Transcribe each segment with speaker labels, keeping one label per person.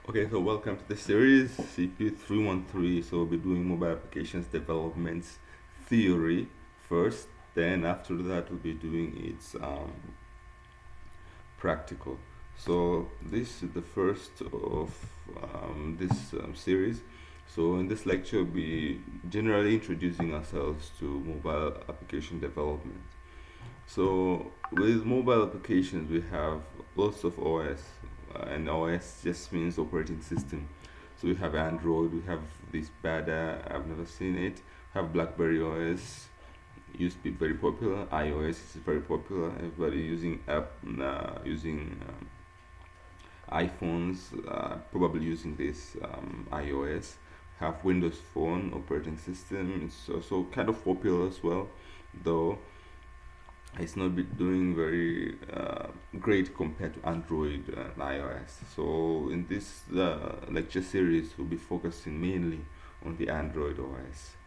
Speaker 1: Okay, so welcome to the series CP313. So we'll be doing mobile applications development theory first. Then after that, we'll be doing its practical. So this is the first of this series. So in this lecture, we'll be generally introducing ourselves to mobile application development. So with mobile applications, we have lots of OS, and OS just means operating system. So we have Android, we have this Bada, I've never seen it. Have BlackBerry OS, used to be very popular. iOS is very popular. Everybody using iPhones, probably using this iOS. Have Windows Phone operating system. It's also kind of popular as well, though it's not be doing very great compared to Android and iOS. So in this lecture series, we'll be focusing mainly on the Android OS.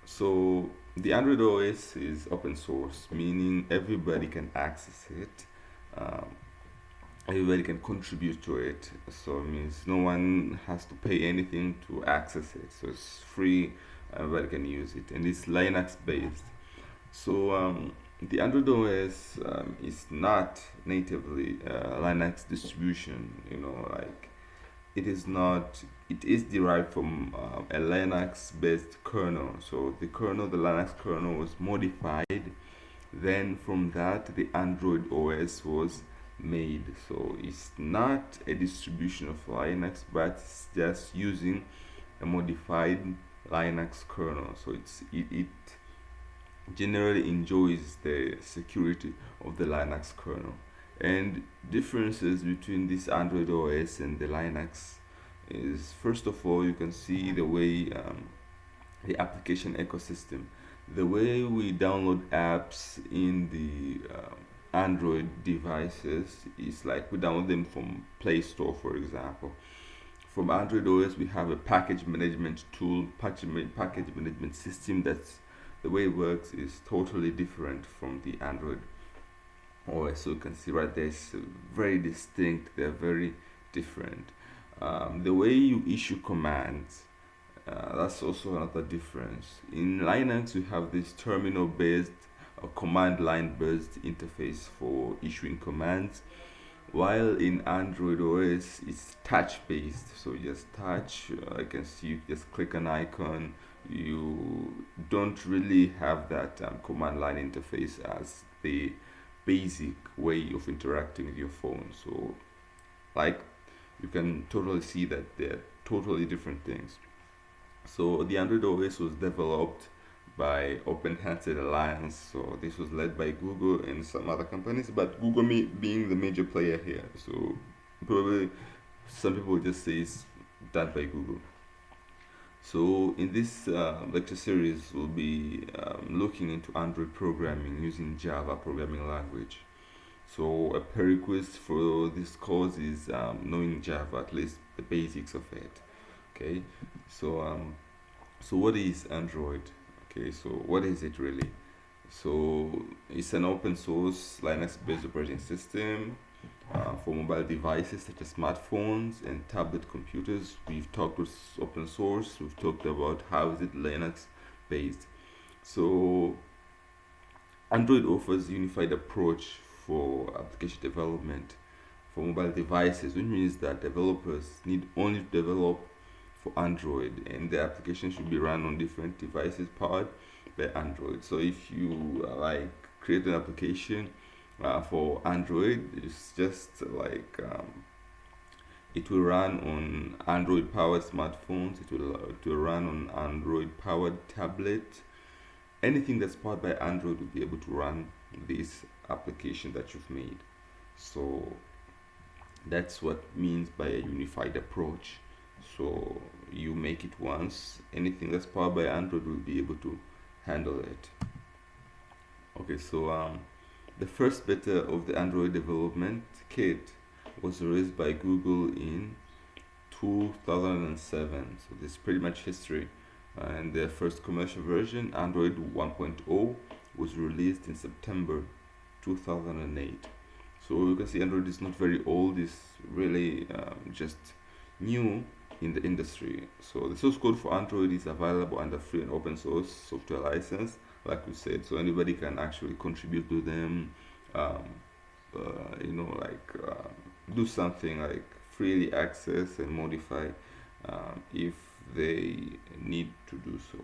Speaker 1: So the Android OS is open source, meaning everybody can access it. Um, Everybody can contribute to it. So it means no one has to pay anything to access it. So it's free. Everybody can use it, and it's Linux based. So the Android OS is not natively Linux distribution. Like it is not. It is derived from a Linux-based kernel. So the kernel, the Linux kernel, was modified. Then from that, the Android OS was made. So it's not a distribution of Linux, but it's just using a modified Linux kernel. So it generally enjoys the security of the Linux kernel. And differences between this Android OS and the Linux is, first of all, you can see the way the application ecosystem, the way we download apps in the Android devices is like we download them from Play Store, for example. From Android OS, we have a package management tool, package management system. That's the way it works is totally different from the Android OS. So you can see right there, it's very distinct. They're very different. The way you issue commands, that's also another difference. In Linux, you have this terminal-based or command line-based interface for issuing commands, while in Android OS it's touch based. So you just touch, I can see you just click an icon. You don't really have that command line interface as the basic way of interacting with your phone. So, like, you can totally see that they're totally different things. So the Android OS was developed by Open Handset Alliance. So this was led by Google and some other companies, but Google being the major player here. So probably some people would just say it's done by Google. So in this lecture series, we'll be looking into Android programming using Java programming language. So a prerequisite for this course is knowing Java, at least the basics of it. Okay, so so what is Android? Okay, so what is it really? So it's an open source Linux-based operating system for mobile devices such as smartphones and tablet computers. We've talked with open source. We've talked about how is it Linux based. So Android offers unified approach for application development for mobile devices, which means that developers need only to develop for Android, and the application should be run on different devices powered by Android. So if you like create an application for Android, it's just like it will run on Android powered smartphones. It will run on Android powered tablet. Anything that's powered by Android will be able to run this application that you've made. So that's what means by a unified approach. So you make it once, anything that's powered by Android will be able to handle it. Okay, so the first beta of the Android development kit was released by Google in 2007. So this is pretty much history. And their first commercial version, Android 1.0, was released in September 2008. So you can see Android is not very old. It's really just new in the industry. So the source code for Android is available under free and open source software license, like we said. So anybody can actually contribute to them. Um, do something like freely access and modify if they need to do so.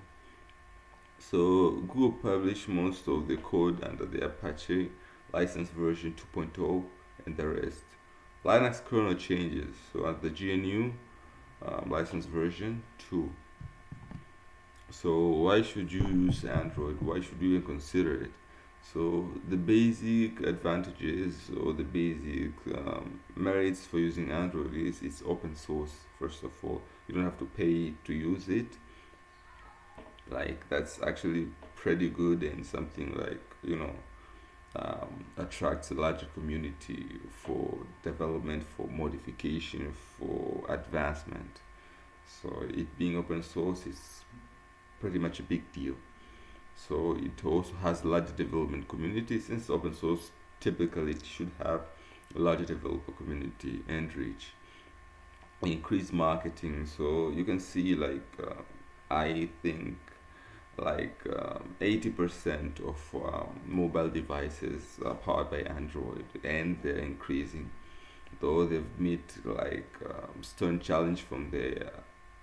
Speaker 1: So Google published most of the code under the Apache license version 2.0 and the rest. Linux kernel changes. So at the GNU license version 2. So why should you use Android? Why should you even consider it? So the basic advantages or the basic merits for using Android is it's open source. First of all, you don't have to pay to use it. Like that's actually pretty good and something like attracts a larger community for development, for modification, for advancement. So it being open source is pretty much a big deal. So it also has a large development community. Since open source, typically it should have a larger developer community and reach. Increased marketing. So you can see I think 80% of mobile devices are powered by Android, and they're increasing. Though they've met stern challenge from the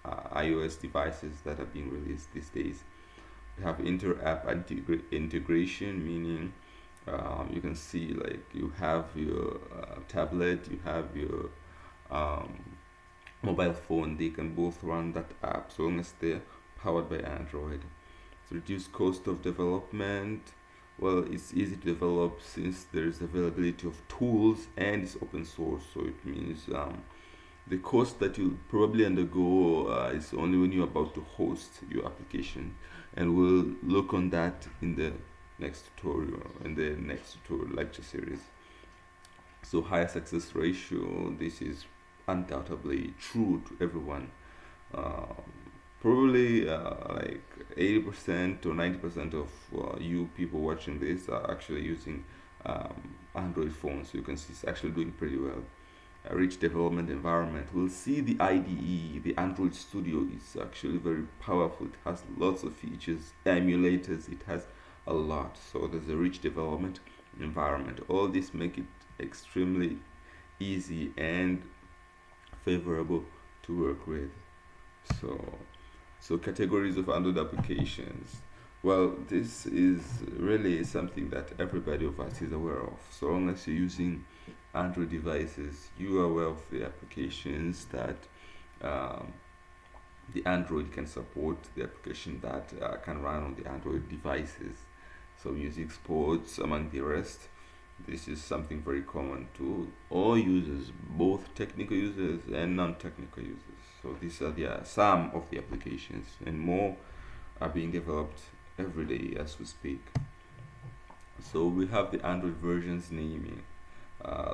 Speaker 1: iOS devices that are being released these days. We have inter-app integration, meaning you can see you have your tablet, you have your um, mobile phone. They can both run that app so long as they're powered by Android. To reduce cost of development, well, it's easy to develop since there's availability of tools and it's open source. So it means the cost that you'll probably undergo is only when you're about to host your application, and we'll look on that in the next tutorial, in the next tutorial lecture series. So higher success ratio, this is undoubtedly true to everyone. um, Probably 80% or 90% of you people watching this are actually using Android phones. So you can see it's actually doing pretty well. A rich development environment. We'll see the IDE, the Android Studio is actually very powerful. It has lots of features, emulators, it has a lot. So there's a rich development environment. All this make it extremely easy and favorable to work with. So categories of Android applications. Well, this is really something that everybody of us is aware of. So unless you're using Android devices, you are aware of the applications that um, the Android can support, the application that can run on the Android devices. So music, sports, among the rest. This is something very common to all users, both technical users and non-technical users. So these are some of the applications, and more are being developed every day as we speak. So we have the Android versions naming.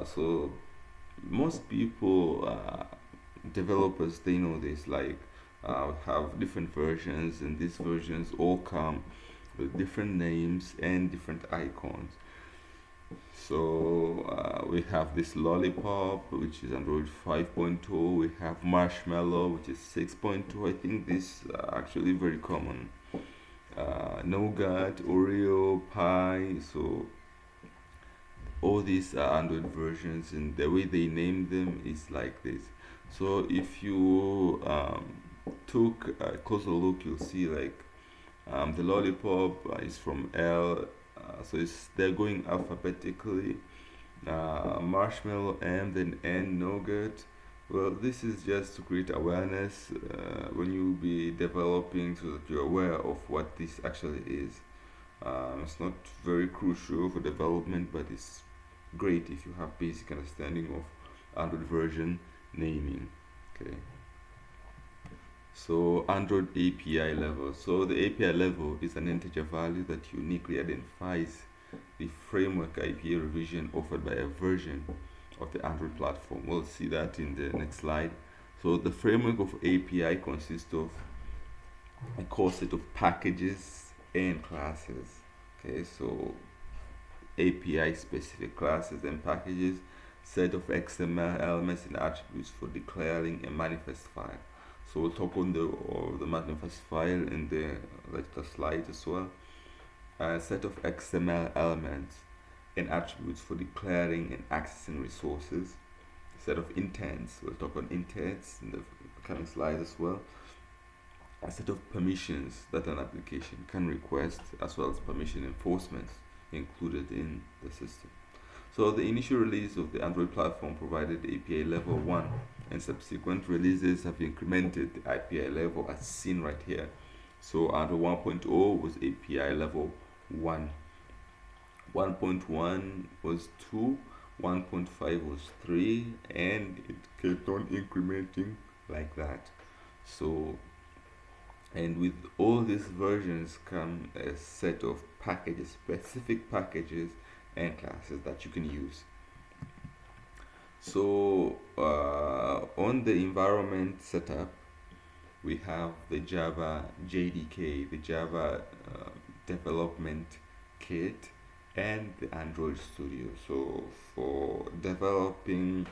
Speaker 1: So most people, developers, they know this. Have different versions, and these versions all come with different names and different icons. So we have this Lollipop, which is Android 5.0. We have Marshmallow, which is 6.2. I think this actually very common. Nougat, Oreo, Pie. So all these are Android versions, and the way they name them is like this. So if you took a closer look, you'll see the Lollipop is from L. So they're going alphabetically. Marshmallow M, then N, Nougat. Well, this is just to create awareness when you be developing, so that you're aware of what this actually is. It's not very crucial for development, but it's great if you have basic understanding of Android version naming. Okay. So Android API level. So the API level is an integer value that uniquely identifies the framework API revision offered by a version of the Android platform. We'll see that in the next slide. So the framework of API consists of a core set of packages and classes. Okay, so API specific classes and packages. set of XML elements and attributes for declaring a manifest file. So we'll talk on the manifest file in the later slide as well. A set of XML elements and attributes for declaring and accessing resources. A set of intents, we'll talk on intents in the coming slide as well. A set of permissions that an application can request, as well as permission enforcements included in the system. So the initial release of the Android platform provided API level 1, and subsequent releases have incremented the API level as seen right here. So Android 1.0 was API level 1, 1.1 was 2, 1.5 was 3, and it kept on incrementing like that. So, and with all these versions come a set of packages, specific packages and classes that you can use. So on the environment setup, we have the Java JDK, the Java development kit, and the Android Studio. So for developing,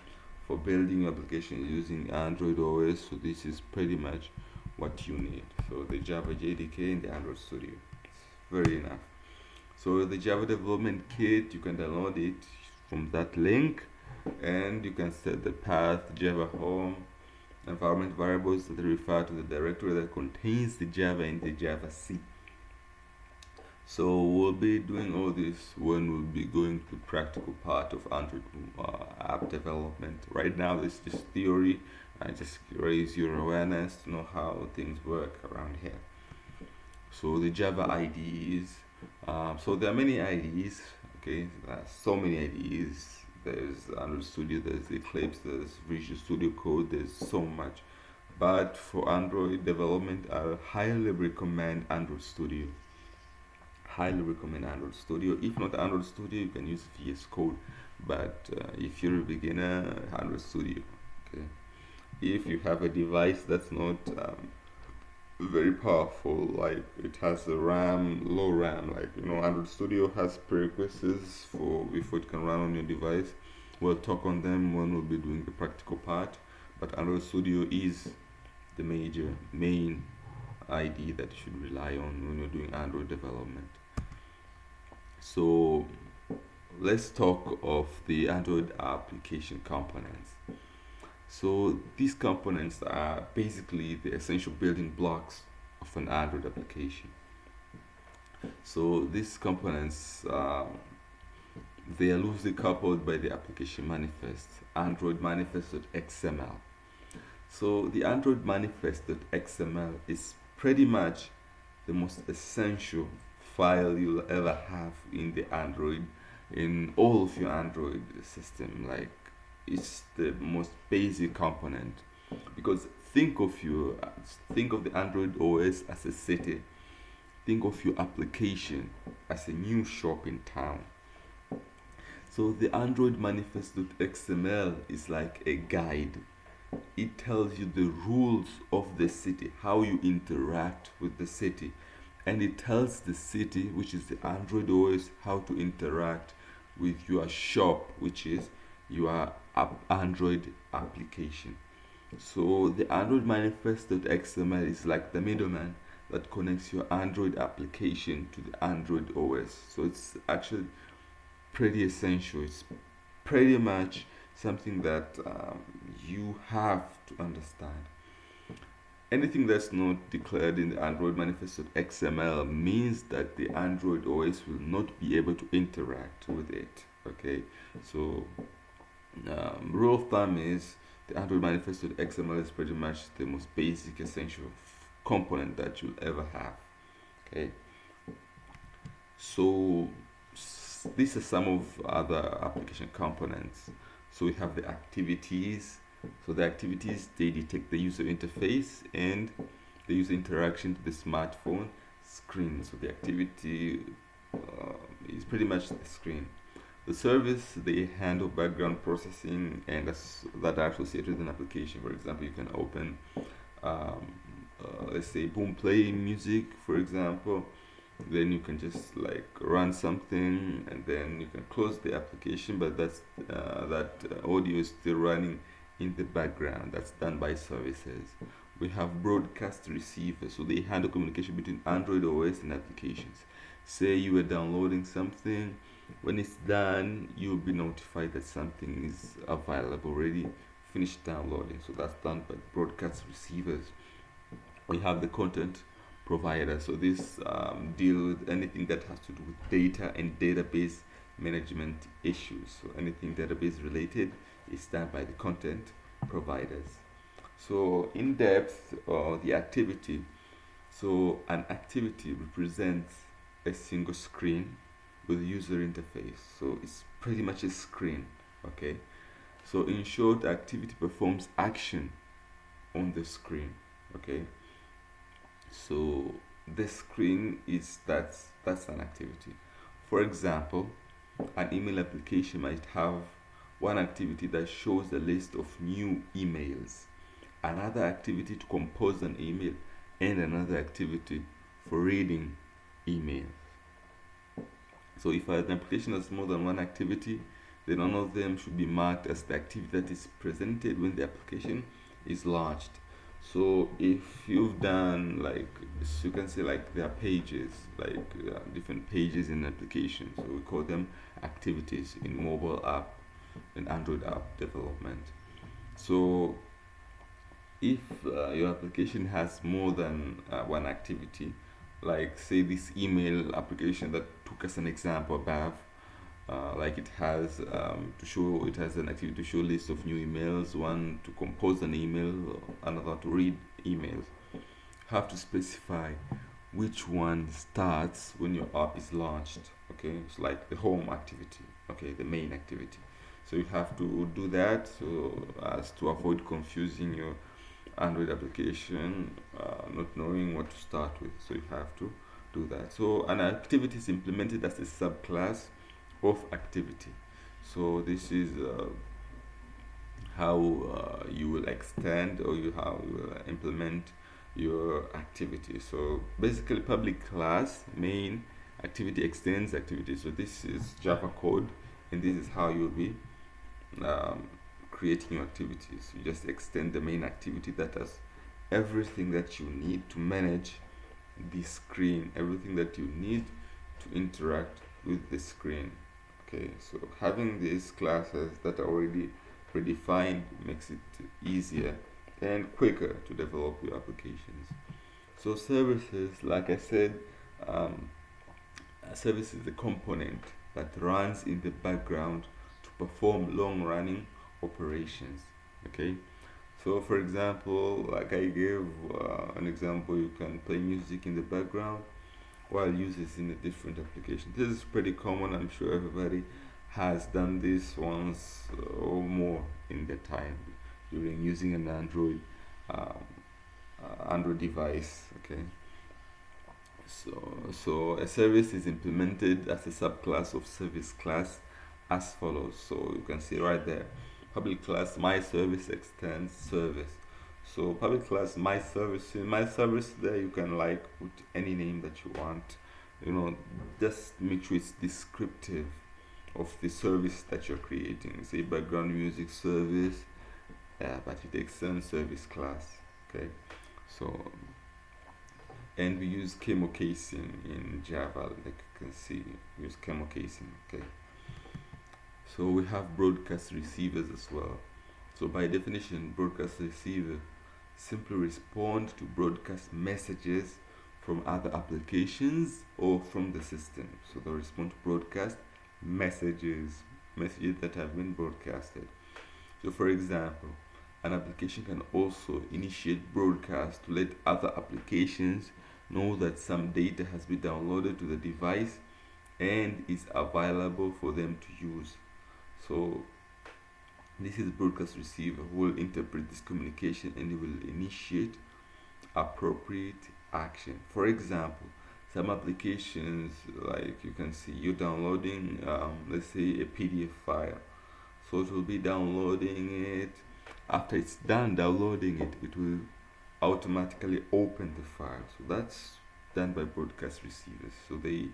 Speaker 1: for building applications using Android OS, so this is pretty much what you need. So the Java JDK and the Android Studio, it's very enough. So the Java development kit, you can download it from that link, and you can set the path, Java home, environment variables that refer to the directory that contains the Java and the Java C. So we'll be doing all this when we'll be going to the practical part of Android app development. Right now, this is just theory. I just raise your awareness to know how things work around here. So the Java IDEs. So there are many IDEs. Okay, so many IDEs. There's Android Studio, there's Eclipse, there's Visual Studio Code, there's so much. But for Android development, I highly recommend Android Studio. Highly recommend Android Studio. If not Android Studio, you can use VS Code. But if you're a beginner, Android Studio. Okay. If you have a device that's not very powerful, like it has a low RAM, like Android Studio has prerequisites for before it can run on your device. We'll talk on them when we'll be doing the practical part, but Android Studio is the main IDE that you should rely on when you're doing Android development. So let's talk of the Android application components. So these components are basically the essential building blocks of an Android application. So these components, they are loosely coupled by the application manifest, Android manifest.xml. So the Android manifest.xml is pretty much the most essential file you'll ever have in in all of your Android system. Like, it's the most basic component, because think of the Android OS as a city. Think of your application as a new shop in town. So the Android manifest.xml is like a guide. It tells you the rules of the city, how you interact with the city, and it tells the city, which is the Android OS, how to interact with your shop, which is your Android application. So the Android manifest.xml is like the middleman that connects your Android application to the Android OS. So it's actually pretty essential. It's pretty much something that you have to understand. Anything that's not declared in the Android manifest.xml means that the Android OS will not be able to interact with it. Okay, so rule of thumb is the Android manifest.xml is pretty much the most basic essential component that you'll ever have. Okay, so these are some of other application components. So we have the activities. So the activities, they detect the user interface and the user interaction to the smartphone screen. So the activity is pretty much the screen. The service, they handle background processing and that are associated with an application. For example, you can open, let's say, Boomplay music, for example, Then you can just like run something, and then you can close the application, but that audio is still running in the background. That's done by services. We have broadcast receivers, so they handle communication between Android OS and applications. Say you are downloading something, when it's done, you'll be notified that something is available already, finished downloading. So that's done by broadcast receivers. We have the content provider. So this deal with anything that has to do with data and database management issues. So anything database related is done by the content providers. So in depth, the activity. So an activity represents a single screen with user interface. So it's pretty much a screen. Okay. So in short, activity performs action on the screen. Okay. So the screen is that's an activity. For example, an email application might have one activity that shows the list of new emails, another activity to compose an email, and another activity for reading email. So if an application has more than one activity, then one of them should be marked as the activity that is presented when the application is launched. So if you've done like, so you can say like there are pages, like different pages in applications. So we call them activities in mobile app and Android app development. So if your application has more than one activity, like say this email application that took as an example above, like it has it has an activity to show list of new emails, one to compose an email, another to read emails. Have to specify which one starts when your app is launched. Okay, it's like the home activity. Okay, the main activity. So you have to do that so as to avoid confusing your Android application, not knowing what to start with. So you have to do that. So an activity is implemented as a subclass of activity. So this is how you will extend, or how you will implement your activity. So basically, public class main activity extends activity. So this is Java code, and this is how you'll be um, creating your activities. You just extend the main activity that has everything that you need to manage the screen, everything that you need to interact with the screen. Okay, so having these classes that are already predefined makes it easier and quicker to develop your applications. So services, like I said, um, a service is a component that runs in the background to perform long-running operations. Okay, so for example, like I gave an example, you can play music in the background while using a different application. This is pretty common. I'm sure everybody has done this once or more in their time during using an um, Android device. Okay, so a service is implemented as a subclass of service class as follows. So you can see right there, public class my service extends service. So public class my service, in my service there you can like put any name that you want, you know, just make sure it's descriptive of the service that you're creating. Say background music service, but it extends service class. Okay, so and we use Camo casing in Java, like you can see, we use Camo casing. Okay, so we have broadcast receivers as well. So by definition, broadcast receiver simply respond to broadcast messages from other applications or from the system. So they respond to broadcast messages, messages that have been broadcasted. So for example, an application can also initiate broadcast to let other applications know that some data has been downloaded to the device and is available for them to use. So this is broadcast receiver who will interpret this communication and it will initiate appropriate action. For example, some applications, like you can see, you're downloading, let's say, a PDF file. So it will be downloading it. After it's done downloading it, it will automatically open the file. So that's done by broadcast receivers. So they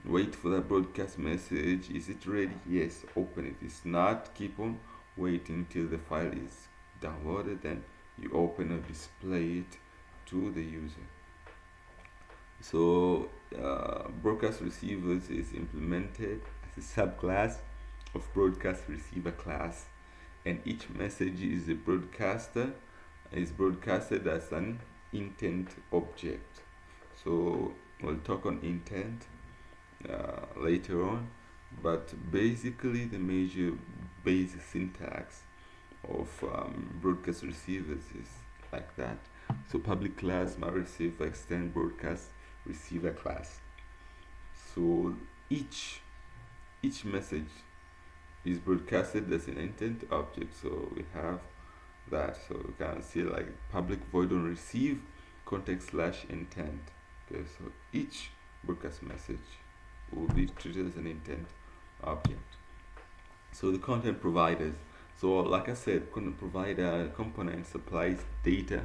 Speaker 1: wait for that broadcast message. Is it ready? Yes, open it. It's not, keep on waiting till the file is downloaded, then you open or display it to the user. So broadcast receivers is implemented as a subclass of broadcast receiver class, and each message is broadcasted as an intent object. So we'll talk on intent later on, but basically the major basic syntax of broadcast receivers is like that. So public class, my receiver, extend broadcast receiver class. So each message is broadcasted as an intent object. So we have that. So we can see like public void on receive context slash intent. Okay, so each broadcast message will be treated as an intent object. So the content providers. So like I said, content provider component supplies data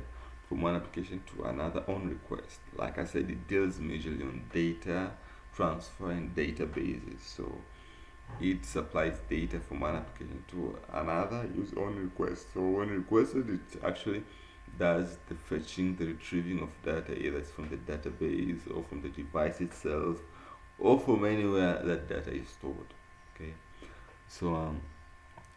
Speaker 1: from one application to another on request. Like I said, it deals majorly on data transfer and databases. So it supplies data from one application to another use on request. So when requested, it actually does the fetching, the retrieving of data, either it's from the database or from the device itself or from anywhere that data is stored. Okay, so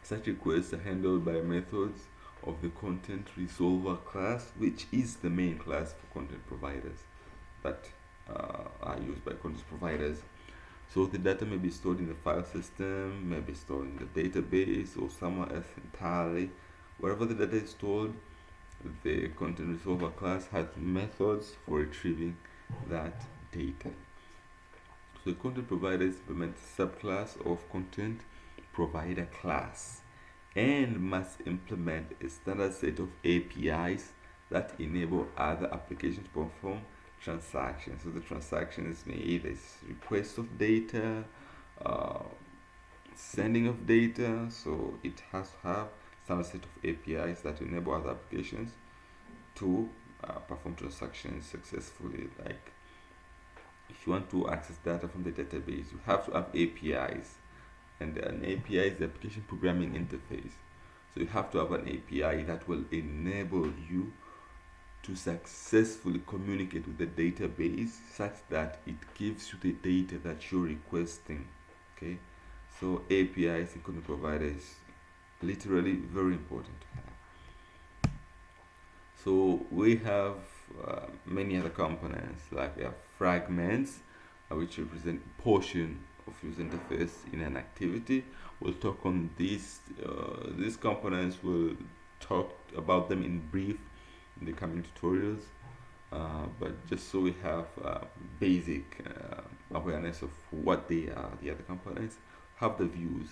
Speaker 1: such requests are handled by methods of the content resolver class, which is the main class for content providers that are used by content providers. So the data may be stored in the file system, may be stored in the database, or somewhere else entirely. Wherever the data is stored, the content resolver class has methods for retrieving that data. So the content provider implements a subclass of content provider class and must implement a standard set of APIs that enable other applications to perform transactions. So the transactions may either request of data, sending of data. So it has to have some set of APIs that enable other applications to perform transactions successfully. Like if you want to access data from the database, you have to have APIs, and an API is the application programming interface. So you have to have an API that will enable you to successfully communicate with the database such that it gives you the data that you're requesting. Okay, so APIs in content provider is literally very important to have. So we have many other components, like we have fragments, which represent portion of user interface in an activity. We'll talk on these components. We'll talk about them in brief in the coming tutorials, but just so we have basic awareness of what they are, the other components, have the views.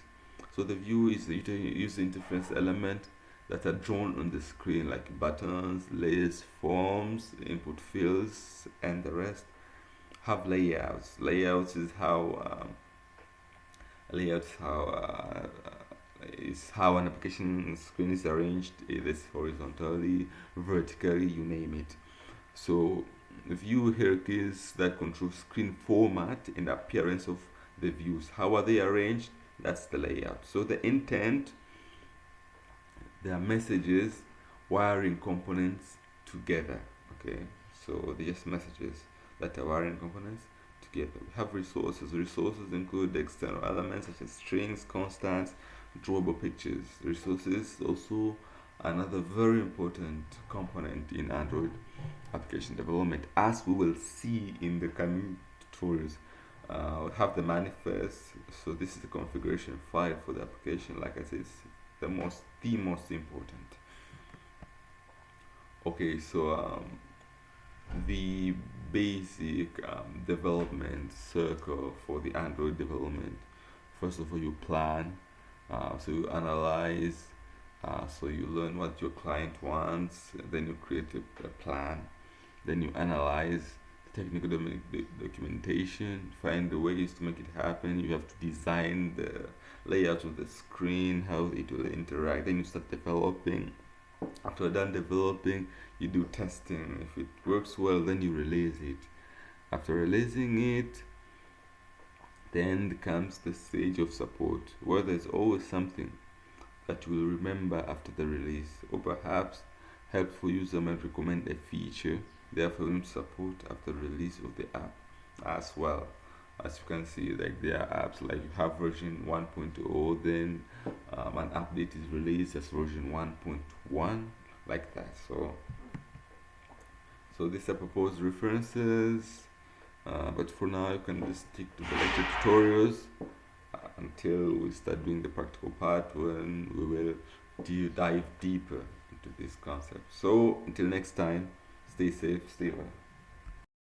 Speaker 1: So the view is the user interface element that are drawn on the screen, like buttons, layers, forms, input fields, and the rest. Have layouts. Layouts is how is how an application screen is arranged, either horizontally, vertically, you name it. So view hierarchies that control screen format and appearance of the views. How are they arranged? That's the layout. So the intent, there are messages wiring components together. Okay, so they're just messages that are wiring components together. We have resources. Resources include the external elements such as strings, constants, drawable pictures. Resources also another very important component in Android application development, as we will see in the coming tutorials. We have the manifest. So this is the configuration file for the application. Like I said, it's the most important. Okay, so the basic development circle for the Android development. First of all, you plan, so you analyze, so you learn what your client wants, then you create a plan, then you analyze technical documentation, find the ways to make it happen. You have to design the layout of the screen, how it will interact, then you start developing. After done developing, you do testing. If it works well, then you release it. After releasing it, then comes the stage of support, where there's always something that you will remember after the release, or perhaps helpful user might recommend a feature therefore will support after release of the app as well. As you can see, like there are apps like you have version 1.0, then an update is released as version 1.1, like that. So these are proposed references, but for now you can just stick to the lecture tutorials until we start doing the practical part, when we will dive deeper into this concept. So until next time, stay safe, stay well.